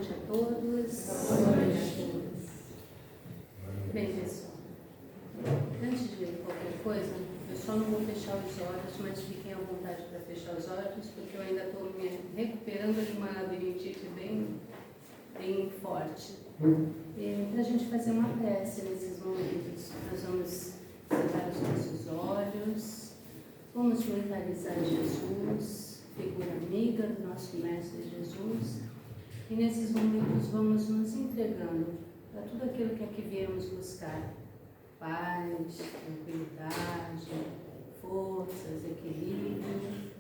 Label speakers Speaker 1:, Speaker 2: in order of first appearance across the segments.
Speaker 1: noite a todos. Bem, pessoal, antes de qualquer coisa, eu só não vou fechar os olhos, mas fiquem à vontade para fechar os olhos, porque eu ainda estou me recuperando de uma labirintite bem forte. Para a gente fazer uma prece nesses momentos, nós vamos fechar os nossos olhos, vamos mentalizar Jesus, figura amiga do nosso Mestre Jesus, e nesses momentos vamos nos entregando para tudo aquilo que aqui viemos buscar: paz, tranquilidade, forças, equilíbrio.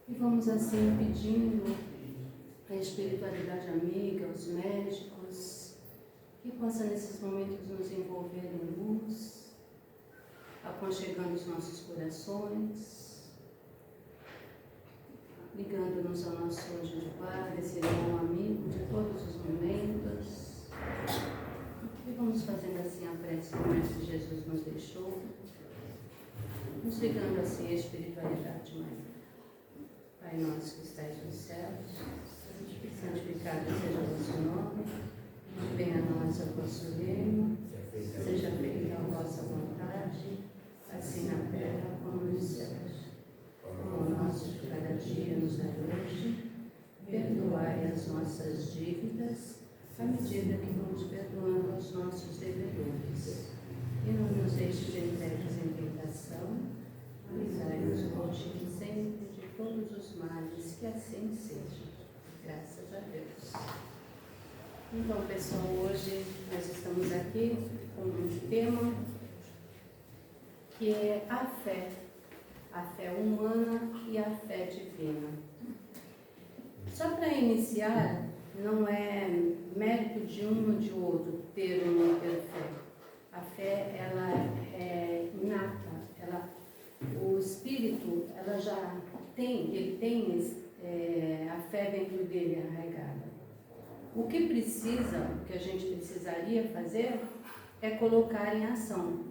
Speaker 1: E vamos assim pedindo a espiritualidade amiga, os médicos, que possa nesses momentos nos envolver em luz, aconchegando os nossos corações, ligando-nos ao nosso anjo de guarda, esse irmão amigo de todos os momentos. E vamos fazendo assim a prece que o Mestre Jesus nos deixou, nos ligando assim à espiritualidade maior. Pai nosso que estais nos céus, santificado seja o vosso nome, venha a nós o vosso reino, seja feita a vossa vontade, assim na terra como nos céus. O nosso de cada dia nos dai hoje, perdoai as nossas dívidas, à medida que vamos perdoando aos nossos devedores. E não nos deixes entregues em tentação, livrai-nos hoje e sempre de todos os males, que assim seja. Graças a Deus. Então, pessoal, hoje nós estamos aqui com um tema que é a fé humana e a fé divina. Só para iniciar, não é mérito de um ou de outro ter ou não ter fé. A fé, ela é inata, o espírito, ela já tem, ele tem a fé dentro dele arraigada. O que a gente precisaria fazer é colocar em ação,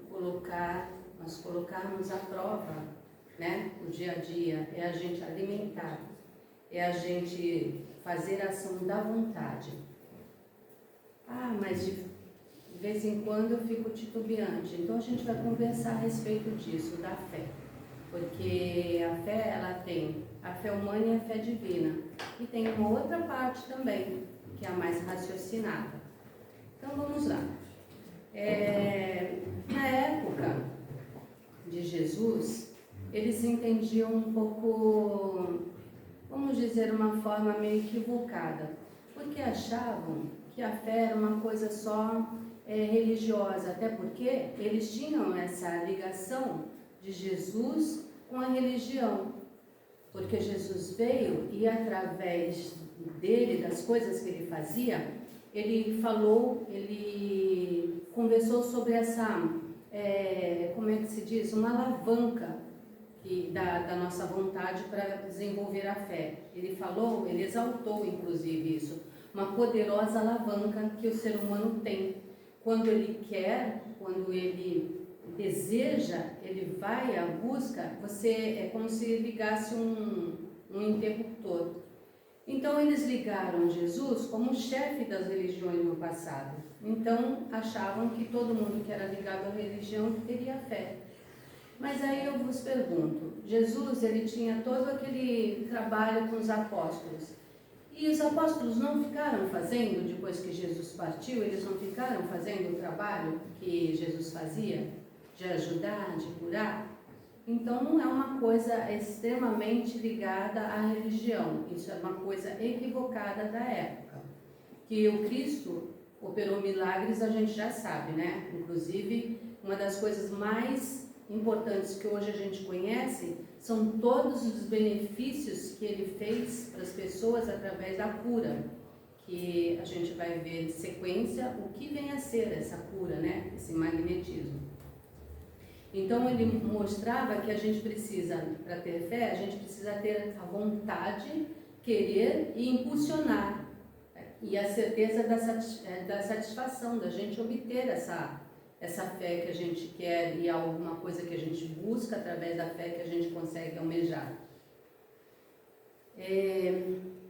Speaker 1: nós colocarmos à prova, né, o dia a dia, é a gente alimentar, é a gente fazer a ação da vontade. Mas de vez em quando eu fico titubeante, então a gente vai conversar a respeito disso, da fé. Porque a fé, ela tem a fé humana e a fé divina. E tem uma outra parte também, que é a mais raciocinada. Então vamos lá. Na época de Jesus, eles entendiam um pouco, vamos dizer, uma forma meio equivocada, porque achavam que a fé era uma coisa só religiosa, até porque eles tinham essa ligação de Jesus com a religião, porque Jesus veio e através dele, das coisas que ele fazia, ele falou, ele conversou sobre essa, como é que se diz, uma alavanca da nossa vontade para desenvolver a fé. Ele falou, ele exaltou inclusive isso, uma poderosa alavanca que o ser humano tem. Quando ele quer, quando ele deseja, ele vai à busca, é como se ligasse um interruptor. Então eles ligaram Jesus como chefe das religiões no passado. Então achavam que todo mundo que era ligado à religião teria fé. Mas aí eu vos pergunto, Jesus, ele tinha todo aquele trabalho com os apóstolos. E os apóstolos não ficaram fazendo, depois que Jesus partiu, eles não ficaram fazendo o trabalho que Jesus fazia, de ajudar, de curar? Então não é uma coisa extremamente ligada à religião, isso é uma coisa equivocada da época. Que o Cristo operou milagres, a gente já sabe, né? Inclusive, uma das coisas mais importantes que hoje a gente conhece são todos os benefícios que ele fez para as pessoas através da cura, que a gente vai ver em sequência o que vem a ser essa cura, né? Esse magnetismo. Então ele mostrava que a gente precisa, para ter fé, a gente precisa ter a vontade, querer e impulsionar, e a certeza da satisfação, da gente obter essa fé que a gente quer e alguma coisa que a gente busca através da fé que a gente consegue almejar.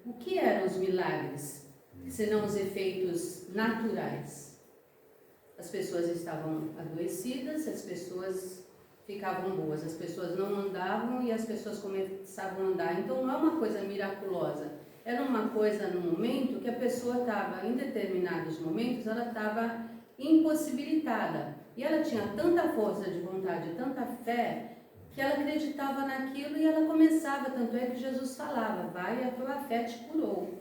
Speaker 1: O que eram os milagres? senão os efeitos naturais. As pessoas estavam adoecidas, as pessoas ficavam boas, as pessoas não andavam e as pessoas começavam a andar. Então não é uma coisa miraculosa, era uma coisa no momento que a pessoa estava, em determinados momentos, ela estava impossibilitada. E ela tinha tanta força de vontade, tanta fé, que ela acreditava naquilo e ela começava, tanto é que Jesus falava, vai, a tua fé te curou.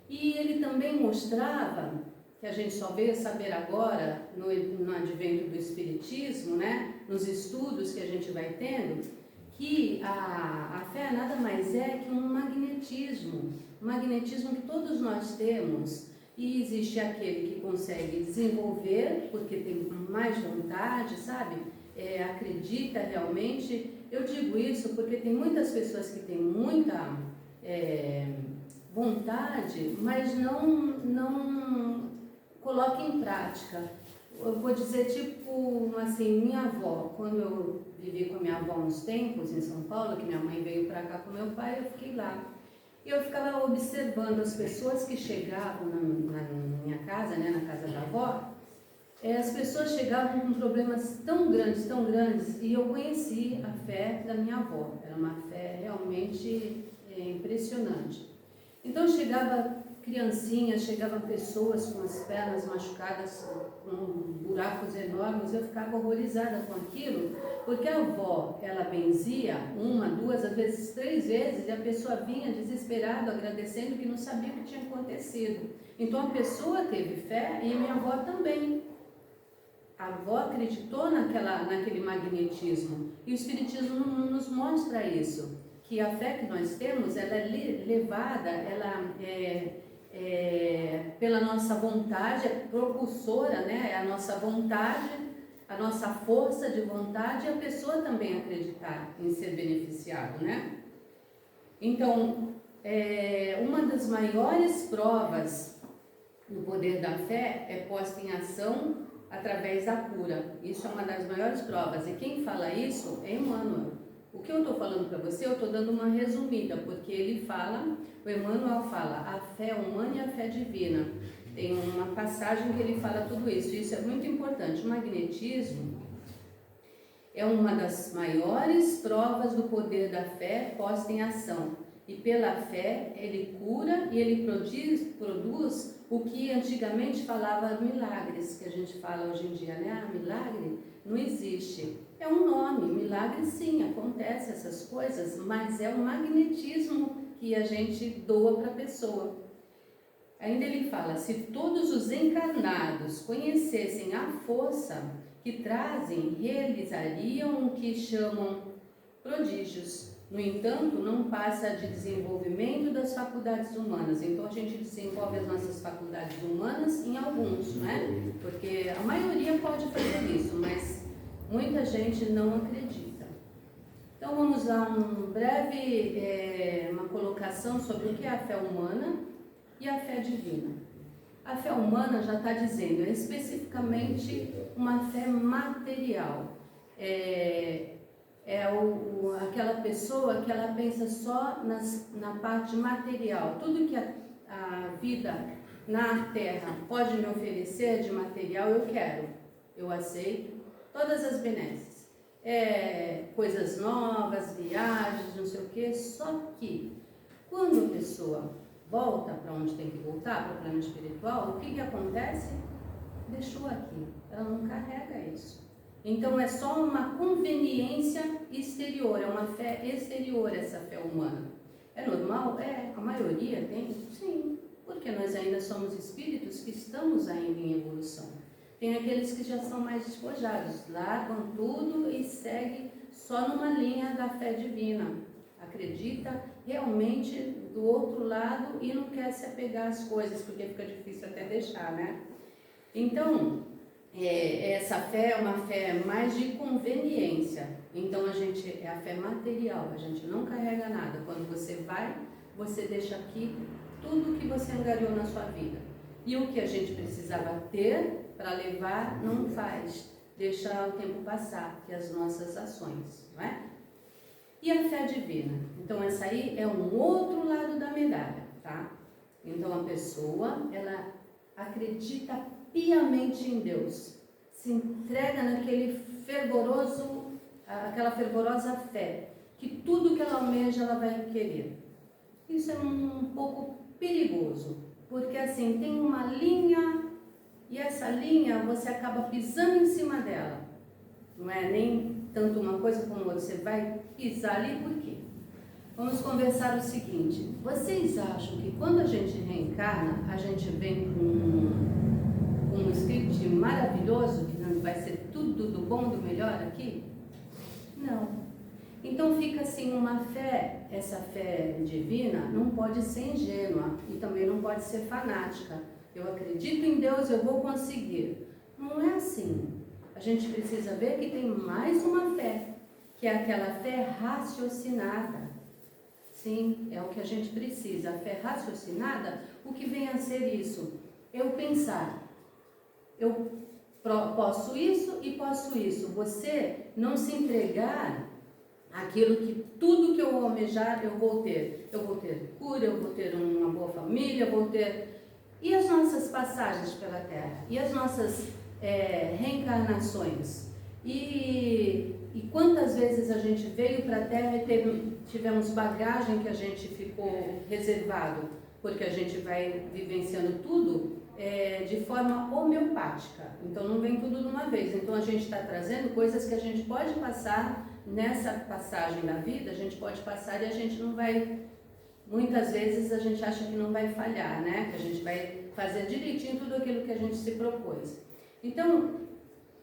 Speaker 1: E ele também mostrava, que a gente só veio saber agora, no advento do Espiritismo, né, nos estudos que a gente vai tendo, que a fé nada mais é que um magnetismo que todos nós temos, e existe aquele que consegue desenvolver, porque tem mais vontade, sabe? Acredita realmente. Eu digo isso porque tem muitas pessoas que têm muita vontade, mas não coloca em prática. Eu vou dizer, tipo, assim, minha avó, quando eu vivi com a minha avó uns tempos em São Paulo, que minha mãe veio para cá com meu pai, eu fiquei lá. E eu ficava observando as pessoas que chegavam na minha casa, né, na casa da avó. As pessoas chegavam com problemas tão grandes, e eu conheci a fé da minha avó. Era uma fé realmente impressionante. Então chegava criancinhas, chegavam pessoas com as pernas machucadas, com buracos enormes. Eu ficava horrorizada com aquilo, porque a avó, ela benzia uma, duas, às vezes 3 vezes, e a pessoa vinha desesperada, agradecendo que não sabia o que tinha acontecido. Então a pessoa teve fé e minha avó também. A avó acreditou naquele magnetismo, e o Espiritismo nos mostra isso, que a fé que nós temos, ela é levada, ela pela nossa vontade, é propulsora, né? É a nossa vontade, a nossa força de vontade, e a pessoa também acreditar em ser beneficiado, né? Então, uma das maiores provas do poder da fé é posta em ação através da cura. Isso é uma das maiores provas. E quem fala isso é Emmanuel. O que eu estou falando para você, eu estou dando uma resumida, porque ele fala, o Emmanuel fala, a fé humana e a fé divina. Tem uma passagem que ele fala tudo isso. Isso é muito importante. O magnetismo é uma das maiores provas do poder da fé posta em ação. E pela fé, ele cura e ele produz o que antigamente falava milagres, que a gente fala hoje em dia, né? Ah, milagre não existe. É um nome, milagre sim, acontece essas coisas, mas é um magnetismo que a gente doa para a pessoa. Ainda ele fala, se todos os encarnados conhecessem a força que trazem, realizariam o que chamam prodígios. No entanto, não passa de desenvolvimento das faculdades humanas. Então, a gente desenvolve as nossas faculdades humanas em alguns, né? Porque a maioria pode fazer isso, mas muita gente não acredita. Então, vamos lá, uma colocação sobre o que é a fé humana e a fé divina. A fé humana já está dizendo, é especificamente uma fé material. Aquela pessoa que ela pensa só na parte material. Tudo que a vida na Terra pode me oferecer de material, eu quero, eu aceito, todas as benesses. Coisas novas, viagens, não sei o que, só que quando a pessoa volta para onde tem que voltar, para o plano espiritual, o que acontece? Deixou aqui, ela não carrega isso. Então é só uma conveniência exterior, é uma fé exterior essa fé humana. É normal? A maioria tem? Sim, porque nós ainda somos espíritos que estamos ainda em evolução. Tem aqueles que já são mais despojados, largam tudo e seguem só numa linha da fé divina. Acredita realmente do outro lado e não quer se apegar às coisas, porque fica difícil até deixar, né? Então, essa fé é uma fé mais de conveniência. Então, é a fé material, a gente não carrega nada. Quando você vai, você deixa aqui tudo que você angariou na sua vida. E o que a gente precisava ter para levar, não faz. Deixa o tempo passar, que as nossas ações, não é? E a fé divina? Então, essa aí é um outro lado da medalha, tá? Então a pessoa, ela acredita piamente em Deus, se entrega aquela fervorosa fé, que tudo que ela almeja ela vai querer. Isso é um pouco perigoso, porque assim, tem uma linha e essa linha você acaba pisando em cima dela. Não é nem tanto uma coisa como outra, você vai pisar ali por quê? Vamos conversar o seguinte: vocês acham que quando a gente reencarna, a gente vem com um script maravilhoso, que vai ser tudo do bom, do melhor aqui? Não. Então fica assim uma fé, essa fé divina não pode ser ingênua e também não pode ser fanática. Eu acredito em Deus, eu vou conseguir. Não é assim. A gente precisa ver que tem mais uma fé, que é aquela fé raciocinada. Sim, é o que a gente precisa. A fé raciocinada, o que vem a ser isso? Eu pensar, eu posso isso e posso isso. Você não se entregar àquilo que tudo que eu almejar eu vou ter. Eu vou ter cura, eu vou ter uma boa família, eu vou ter... E as nossas passagens pela Terra? E as nossas reencarnações? E quantas vezes a gente veio para a Terra e tivemos bagagem que a gente ficou reservado, porque a gente vai vivenciando tudo de forma homeopática, então não vem tudo de uma vez, então a gente está trazendo coisas que a gente pode passar nessa passagem da vida, a gente pode passar e a gente não vai, muitas vezes a gente acha que não vai falhar, né? Que a gente vai fazer direitinho tudo aquilo que a gente se propôs. Então,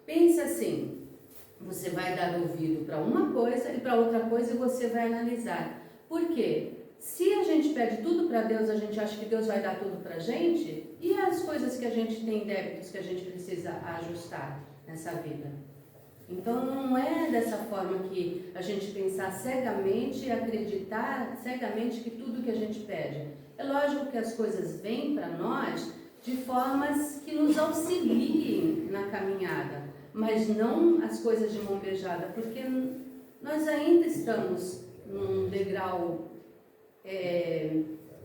Speaker 1: pensa assim, você vai dar ouvido para uma coisa e para outra coisa e você vai analisar. Por quê? Se a gente pede tudo para Deus, a gente acha que Deus vai dar tudo para a gente, e as coisas que a gente tem débitos que a gente precisa ajustar nessa vida? Então não é dessa forma que a gente pensar cegamente e acreditar cegamente que tudo que a gente pede. É lógico que as coisas vêm para nós de formas que nos auxiliem na caminhada, mas não as coisas de mão beijada, porque nós ainda estamos num degrau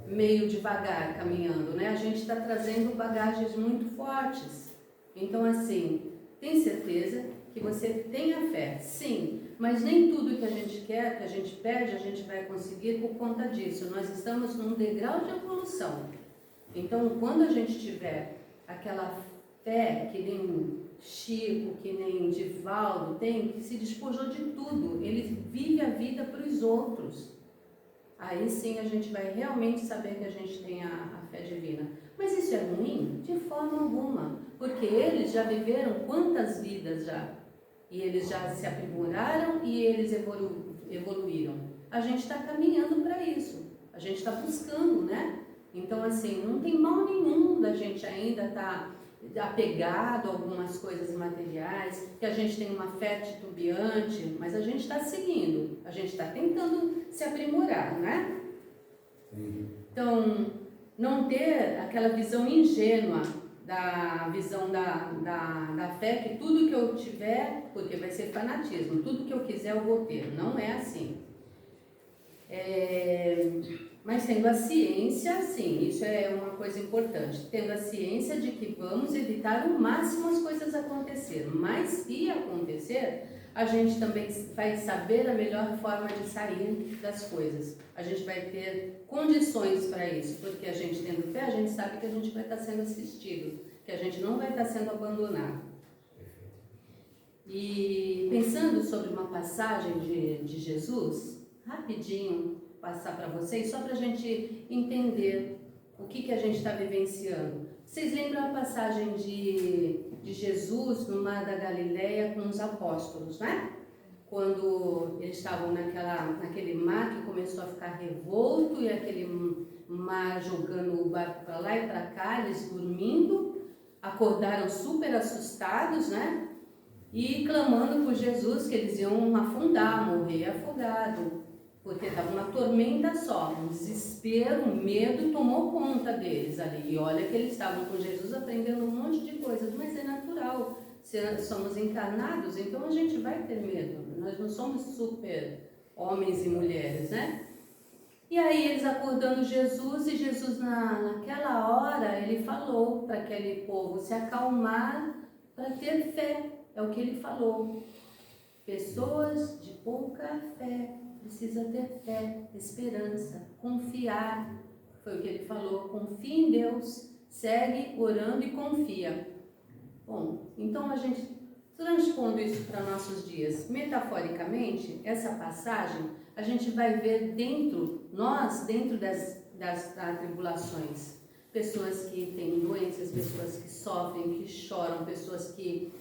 Speaker 1: meio devagar caminhando, né? A gente está trazendo bagagens muito fortes. Então, assim, tem certeza que você tenha fé, sim, mas nem tudo que a gente quer, que a gente pede, a gente vai conseguir por conta disso. Nós estamos num degrau de evolução. Então, quando a gente tiver aquela fé que nem Chico, que nem Divaldo tem, que se despojou de tudo, ele vive a vida para os outros. Aí sim a gente vai realmente saber que a gente tem a fé divina. Mas isso é ruim? De forma alguma, porque eles já viveram quantas vidas já? E eles já se aprimoraram e eles evoluíram. A gente está caminhando para isso, a gente está buscando, né? Então assim, não tem mal nenhum da gente ainda estar apegado a algumas coisas materiais, que a gente tem uma fé titubeante, mas a gente está seguindo, a gente está tentando se aprimorar, né? Então, não ter aquela visão ingênua da visão da fé, que tudo que eu tiver, porque vai ser fanatismo, tudo que eu quiser eu vou ter, não é assim. Mas tendo a ciência, sim, isso é uma coisa importante, tendo a ciência de que vamos evitar o máximo as coisas acontecer, mas se acontecer, a gente também vai saber a melhor forma de sair das coisas. A gente vai ter condições para isso, porque a gente tendo fé, a gente sabe que a gente vai estar sendo assistido, que a gente não vai estar sendo abandonado. E pensando sobre uma passagem de Jesus, rapidinho passar para vocês, só para a gente entender o que a gente está vivenciando. Vocês lembram a passagem de Jesus no Mar da Galileia com os apóstolos, né? Quando eles estavam naquele mar que começou a ficar revolto e aquele mar jogando o barco para lá e para cá, eles dormindo, acordaram super assustados, né? E clamando por Jesus que eles iam afundar, morrer afogado, porque estava uma tormenta só, um desespero, um medo tomou conta deles ali. E olha que eles estavam com Jesus aprendendo um monte de coisas, mas é natural, somos encarnados, então a gente vai ter medo, nós não somos super homens e mulheres, né? E aí eles acordando Jesus, e Jesus naquela hora, ele falou para aquele povo se acalmar para ter fé, é o que ele falou. Pessoas de pouca fé, precisa ter fé, esperança, confiar, foi o que ele falou, confia em Deus, segue orando e confia. Bom, então a gente transpondo isso para nossos dias, metaforicamente, essa passagem, a gente vai ver dentro das tribulações, pessoas que têm doenças, pessoas que sofrem, que choram, pessoas que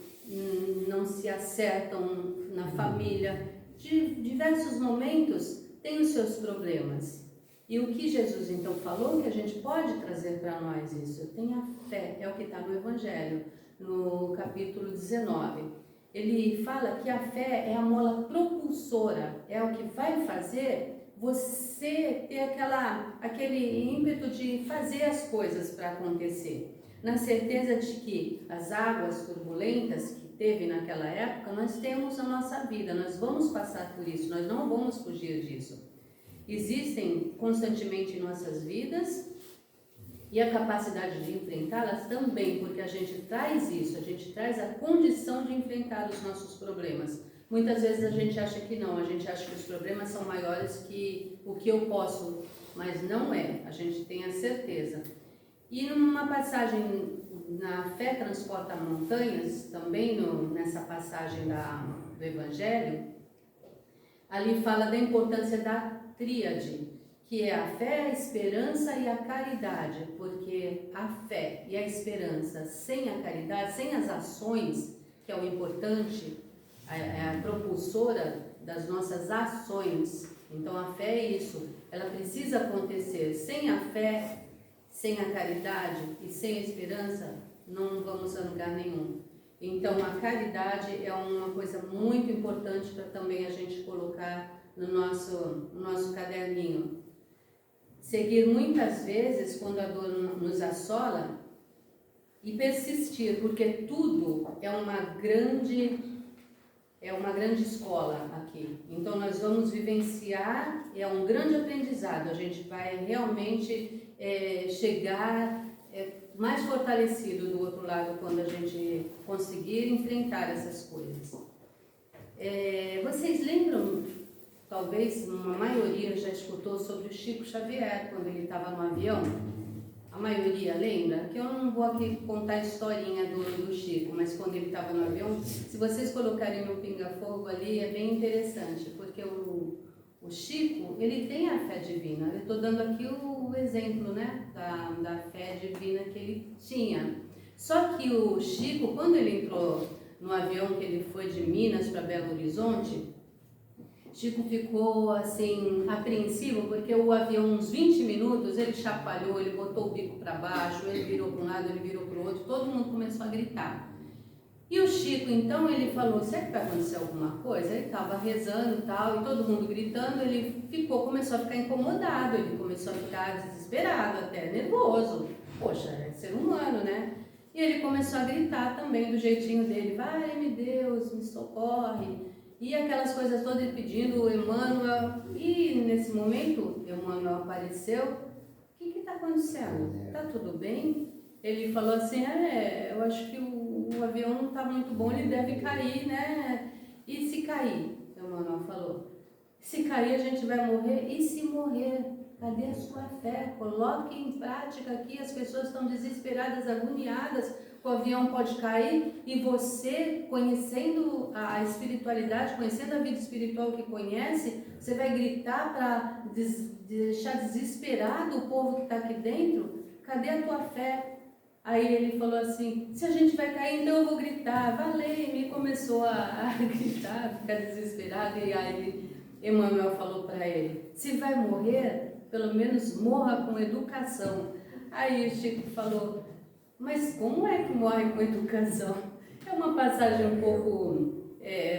Speaker 1: não se acertam na família, de diversos momentos tem os seus problemas. E o que Jesus então falou, que a gente pode trazer para nós isso, tenha fé, é o que está no Evangelho, no capítulo 19. Ele fala que a fé é a mola propulsora, é o que vai fazer você ter aquele ímpeto de fazer as coisas para acontecer. Na certeza de que as águas turbulentas que teve naquela época, nós temos na nossa vida, nós vamos passar por isso, nós não vamos fugir disso. Existem constantemente em nossas vidas e a capacidade de enfrentá-las também, porque a gente traz isso, a gente traz a condição de enfrentar os nossos problemas. Muitas vezes a gente acha que não, a gente acha que os problemas são maiores que o que eu posso, mas não é, a gente tem a certeza. E numa passagem na Fé Transporta Montanhas, também nessa passagem do Evangelho, ali fala da importância da tríade, que é a fé, a esperança e a caridade, porque a fé e a esperança sem a caridade, sem as ações, que é o importante, é a propulsora das nossas ações. Então a fé é isso, ela precisa acontecer. Sem a fé, sem a caridade e sem a esperança, não vamos a lugar nenhum. Então a caridade é uma coisa muito importante para também a gente colocar no nosso caderninho. Seguir muitas vezes quando a dor nos assola e persistir, porque tudo é uma grande escola aqui. Então nós vamos vivenciar, é um grande aprendizado, a gente vai realmente chegar mais fortalecido do outro lado quando a gente conseguir enfrentar essas coisas. Vocês lembram, talvez uma maioria já escutou sobre o Chico Xavier quando ele estava no avião? A maioria lembra? Que eu não vou aqui contar a historinha do Chico, mas quando ele estava no avião, se vocês colocarem no pinga-fogo ali, é bem interessante, porque o Chico, ele tem a fé divina. Eu estou dando aqui o exemplo, né, da fé divina que ele tinha. Só que o Chico, quando ele entrou no avião que ele foi de Minas para Belo Horizonte, Chico ficou assim, apreensivo, porque o avião, uns 20 minutos, ele chapalhou, ele botou o bico para baixo, ele virou para um lado, ele virou para o outro, todo mundo começou a gritar. E o Chico, então, ele falou, será que vai acontecer alguma coisa? Ele estava rezando e tal, e todo mundo gritando, ele começou a ficar incomodado, ele começou a ficar desesperado, até nervoso. Poxa, é ser humano, né? E ele começou a gritar também do jeitinho dele, vai-me Deus, me socorre. E aquelas coisas todas ele pedindo, o Emmanuel, e nesse momento, Emmanuel apareceu, o que está acontecendo? Está tudo bem? Ele falou assim, eu acho que o avião não está muito bom, ele deve cair, né? E se cair? Emmanuel falou, se cair a gente vai morrer, e se morrer? Cadê a sua fé? Coloque em prática aqui, as pessoas estão desesperadas, agoniadas, o avião pode cair e você, conhecendo a espiritualidade, conhecendo a vida espiritual que conhece, você vai gritar para deixar desesperado o povo que está aqui dentro? Cadê a tua fé? Aí ele falou assim, se a gente vai cair, então eu vou gritar, valei-me, e começou a gritar, ficar desesperado, e aí Emmanuel falou para ele, se vai morrer, pelo menos morra com educação. Aí o Chico falou, mas como é que morre com educação? É uma passagem um pouco,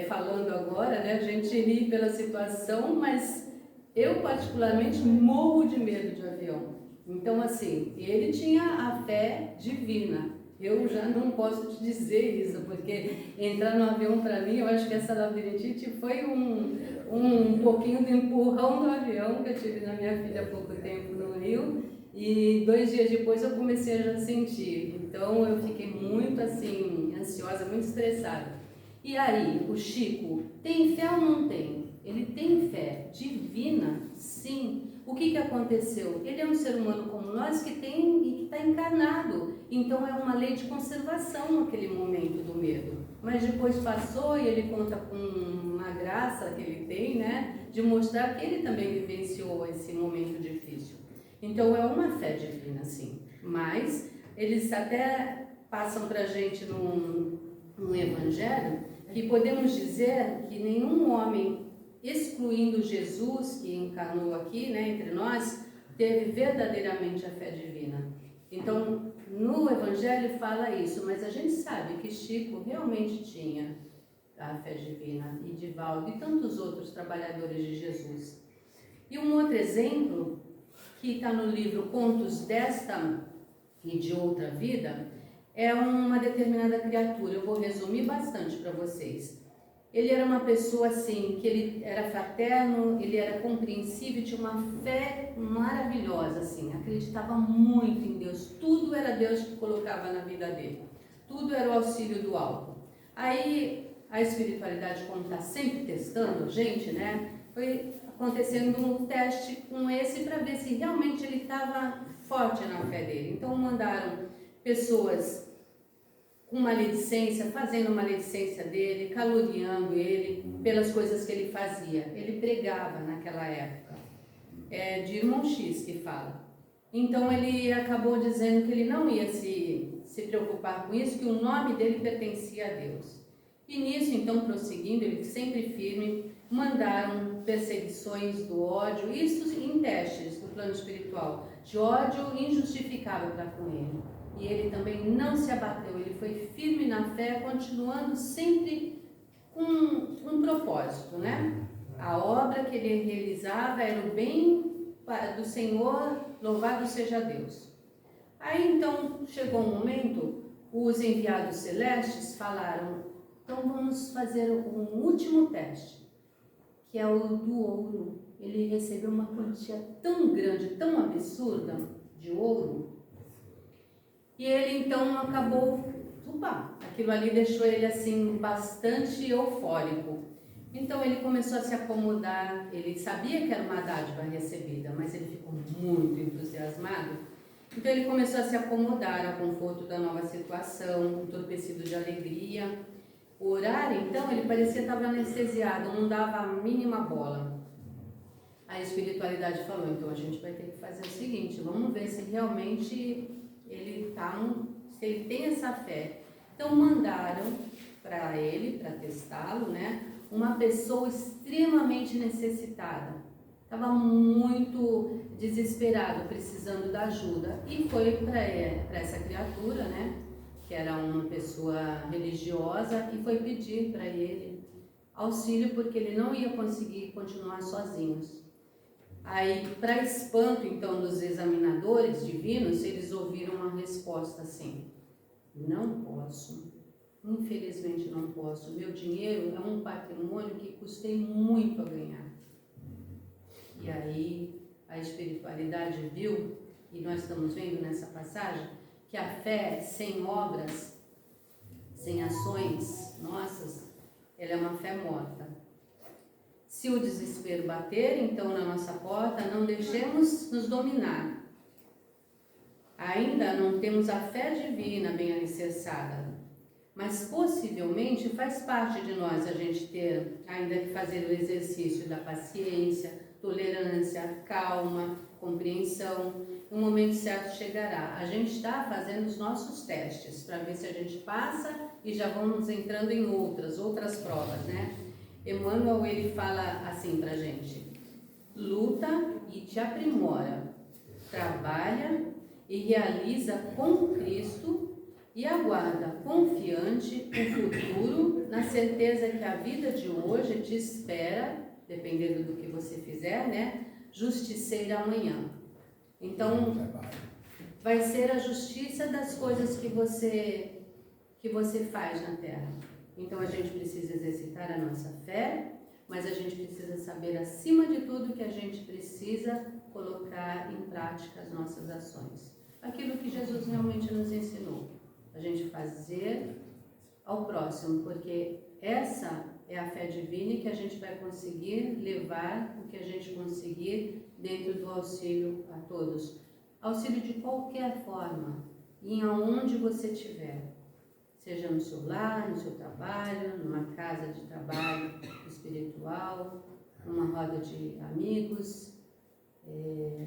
Speaker 1: falando agora, né? A gente ri pela situação, mas eu particularmente morro de medo de avião. Então assim, ele tinha a fé divina, Eu já não posso te dizer isso, porque entrar no avião para mim, eu acho que essa labirintite foi um pouquinho de empurrão do avião que eu tive na minha filha há pouco tempo no Rio, e 2 dias depois eu comecei a já sentir. Então eu fiquei muito assim, ansiosa, muito estressada. E aí, o Chico, tem fé ou não tem? Ele tem fé divina? Sim. O que aconteceu? Ele é um ser humano como nós que tem e que está encarnado. Então é uma lei de conservação naquele momento do medo. Mas depois passou e ele conta com uma graça que ele tem, né? De mostrar que ele também vivenciou esse momento difícil. Então é uma fé divina, sim. Mas eles até passam para a gente no Evangelho que podemos dizer que nenhum homem, excluindo Jesus, que encarnou aqui, né, entre nós, teve verdadeiramente a fé divina. Então, no Evangelho fala isso, mas a gente sabe que Chico realmente tinha a fé divina, e Divaldo e tantos outros trabalhadores de Jesus. E um outro exemplo, que está no livro Contos desta e de Outra Vida, é uma determinada criatura. Eu vou resumir bastante para vocês. Ele era uma pessoa assim, que ele era fraterno, ele era compreensível, tinha uma fé maravilhosa, assim, acreditava muito em Deus, tudo era Deus que colocava na vida dele, tudo era o auxílio do alto. Aí a espiritualidade, como está sempre testando a gente, né, foi acontecendo um teste com esse para ver se realmente ele estava forte na fé dele. Então mandaram pessoas com maledicência, fazendo maledicência dele, caluniando ele pelas coisas que ele fazia. Ele pregava naquela época. É de Irmão X que fala. Então ele acabou dizendo que ele não ia se preocupar com isso, que o nome dele pertencia a Deus. E nisso, então, prosseguindo, ele sempre firme, mandaram perseguições do ódio, isso em testes do plano espiritual, de ódio injustificável para com ele. E ele também não se abateu, ele foi firme na fé, continuando sempre com um propósito, né? A obra que ele realizava era o bem do Senhor, louvado seja Deus. Aí então chegou um momento, os enviados celestes falaram, então vamos fazer um último teste, que é o do ouro. Ele recebeu uma quantia tão grande, tão absurda de ouro, e ele então acabou, aquilo ali deixou ele assim bastante eufórico. Então ele começou a se acomodar, ele sabia que era uma dádiva recebida, mas ele ficou muito entusiasmado. Então ele começou a se acomodar ao conforto da nova situação, entorpecido de alegria. O horário, então, ele parecia estar anestesiado, não dava a mínima bola. A espiritualidade falou, então a gente vai ter que fazer o seguinte, vamos ver se realmente se ele tem essa fé. Então mandaram para ele, para testá-lo, né, uma pessoa extremamente necessitada. Estava muito desesperado, precisando da ajuda. E foi para essa criatura, né, que era uma pessoa religiosa, e foi pedir para ele auxílio, porque ele não ia conseguir continuar sozinhos. Aí, para espanto, então, dos examinadores divinos, eles ouviram uma resposta assim, não posso, infelizmente não posso, meu dinheiro é um patrimônio que custei muito a ganhar. E aí, a espiritualidade viu, e nós estamos vendo nessa passagem, que a fé sem obras, sem ações nossas, ela é uma fé morta. Se o desespero bater, então, na nossa porta, não deixemos nos dominar. Ainda não temos a fé divina bem alicerçada, mas possivelmente faz parte de nós a gente ter ainda que fazer o exercício da paciência, tolerância, calma, compreensão. O momento certo chegará. A gente está fazendo os nossos testes para ver se a gente passa e já vamos entrando em outras provas, né? Emmanuel, ele fala assim pra gente, luta e te aprimora, trabalha e realiza com Cristo e aguarda confiante o futuro, na certeza que a vida de hoje te espera, dependendo do que você fizer, né, justiceira amanhã. Então, vai ser a justiça das coisas que você faz na terra. Então a gente precisa exercitar a nossa fé, mas a gente precisa saber, acima de tudo, que a gente precisa colocar em prática as nossas ações. Aquilo que Jesus realmente nos ensinou, a gente fazer ao próximo, porque essa é a fé divina que a gente vai conseguir levar o que a gente conseguir dentro do auxílio a todos. Auxílio de qualquer forma, e aonde você estiver. Seja no seu lar, no seu trabalho, numa casa de trabalho espiritual, numa roda de amigos,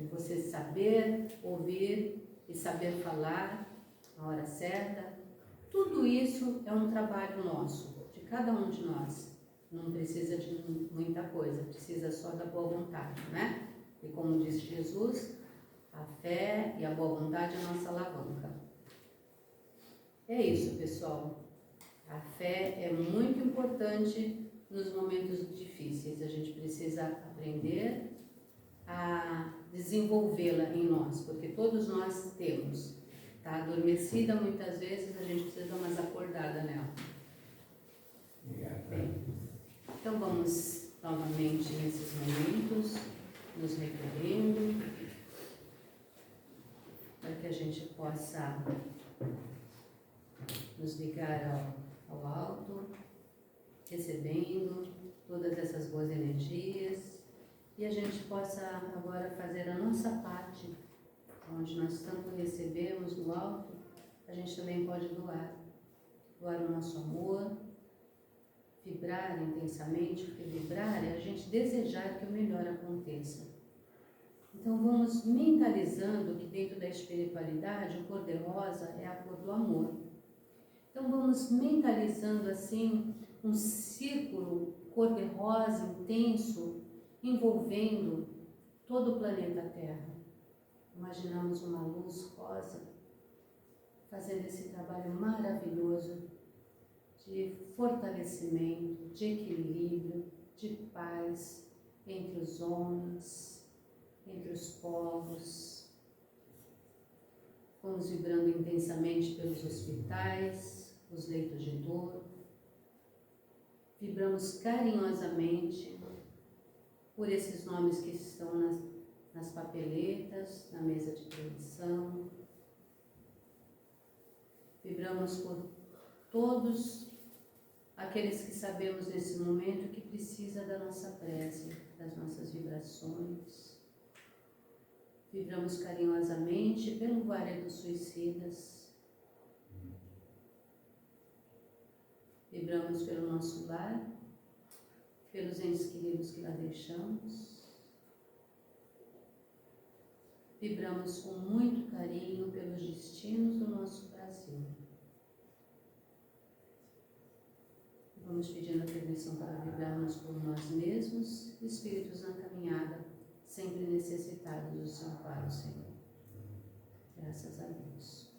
Speaker 1: você saber ouvir e saber falar na hora certa. Tudo isso é um trabalho nosso, de cada um de nós. Não precisa de muita coisa, precisa só da boa vontade, né? E como disse Jesus, a fé e a boa vontade é a nossa alavanca. É isso, pessoal. A fé é muito importante nos momentos difíceis. A gente precisa aprender a desenvolvê-la em nós, porque todos nós temos. Está adormecida muitas vezes, a gente precisa dar umas acordadas nela. Bem, então vamos novamente nesses momentos, nos recolhendo, para que a gente possa nos ligar ao alto, recebendo todas essas boas energias, e a gente possa agora fazer a nossa parte, onde nós tanto recebemos do alto, a gente também pode doar o nosso amor, vibrar intensamente, porque vibrar é a gente desejar que o melhor aconteça. Então vamos mentalizando que dentro da espiritualidade, o cor-de-rosa é a cor do amor. Então vamos mentalizando assim um círculo cor-de-rosa intenso envolvendo todo o planeta Terra. Imaginamos uma luz rosa fazendo esse trabalho maravilhoso de fortalecimento, de equilíbrio, de paz entre os homens, entre os povos. Vamos vibrando intensamente pelos hospitais, os leitos de dor. Vibramos carinhosamente por esses nomes que estão nas papeletas, na mesa de transmissão. Vibramos por todos aqueles que sabemos nesse momento que precisa da nossa prece, das nossas vibrações. Vibramos carinhosamente pelo Vale dos Suicidas. Vibramos pelo nosso lar, pelos entes queridos que lá deixamos. Vibramos com muito carinho pelos destinos do nosso Brasil. Vamos pedindo a permissão para vibrarmos por nós mesmos, espíritos na caminhada, sempre necessitados do seu amparo, Senhor. Graças a Deus.